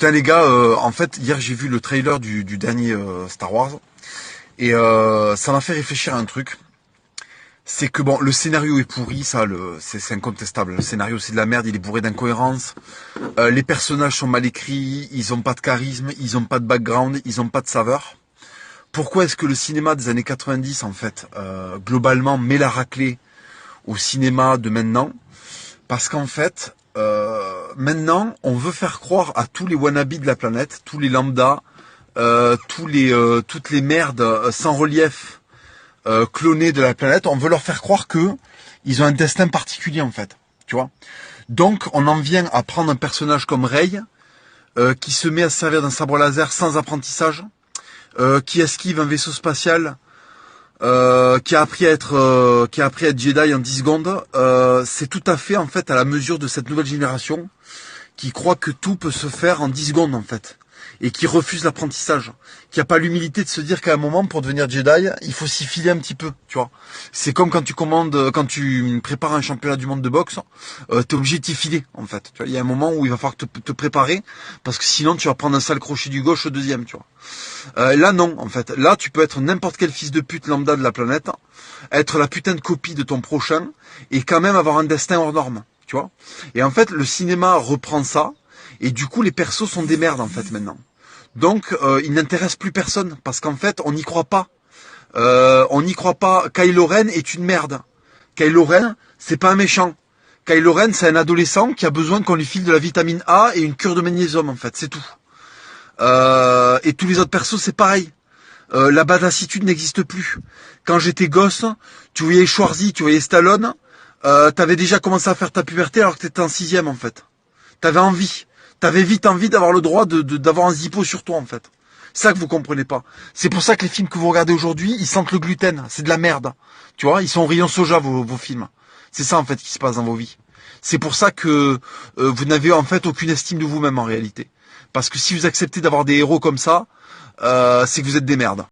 Putain les gars, en fait hier j'ai vu le trailer du dernier Star Wars et ça m'a fait réfléchir à un truc. C'est que bon, le scénario est pourri, ça, c'est incontestable. Le scénario c'est de la merde, il est bourré d'incohérences. Les personnages sont mal écrits, ils ont pas de charisme, ils ont pas de background, ils ont pas de saveur. Pourquoi est-ce que le cinéma des années 90 en fait, globalement met la raclée au cinéma de maintenant? Parce qu'en fait, maintenant, on veut faire croire à tous les wannabes de la planète, tous les lambdas, toutes les merdes sans relief clonées de la planète, on veut leur faire croire que ils ont un destin particulier en fait, tu vois. Donc, on en vient à prendre un personnage comme Rey, qui se met à se servir d'un sabre laser sans apprentissage, qui esquive un vaisseau spatial, qui a appris à être Jedi en 10 secondes. C'est tout à fait en fait à la mesure de cette nouvelle génération qui croit que tout peut se faire en 10 secondes en fait et qui refuse l'apprentissage, qui a pas l'humilité de se dire qu'à un moment pour devenir Jedi, il faut s'y filer un petit peu, tu vois. C'est comme quand quand tu prépares un championnat du monde de boxe, t'es obligé de t'y filer en fait. Tu vois, il y a un moment où il va falloir te préparer parce que sinon tu vas prendre un sale crochet du gauche au deuxième, tu vois. Là non, en fait. Là, tu peux être n'importe quel fils de pute lambda de la planète, être la putain de copie de ton prochain et quand même avoir un destin hors norme, tu vois. Et en fait, le cinéma reprend ça et du coup, les persos sont des merdes en fait maintenant. Donc, ils n'intéressent plus personne parce qu'en fait, on n'y croit pas. On n'y croit pas. Kylo Ren est une merde. Kylo Ren, c'est pas un méchant. Kylo Ren, c'est un adolescent qui a besoin qu'on lui file de la vitamine A et une cure de magnésium en fait, c'est tout. Et tous les autres persos, c'est pareil. La badassitude n'existe plus. Quand j'étais gosse, tu voyais Schwarzy, tu voyais Stallone, t'avais déjà commencé à faire ta puberté alors que t'étais en 6e en fait. T'avais envie. T'avais vite envie d'avoir le droit d'avoir un zippo sur toi en fait. C'est ça que vous comprenez pas. C'est pour ça que les films que vous regardez aujourd'hui, ils sentent le gluten. C'est de la merde. Tu vois, ils sont au rayon soja vos films. C'est ça en fait qui se passe dans vos vies. C'est pour ça que vous n'avez en fait aucune estime de vous-même en réalité. Parce que si vous acceptez d'avoir des héros comme ça, c'est que vous êtes des merdes.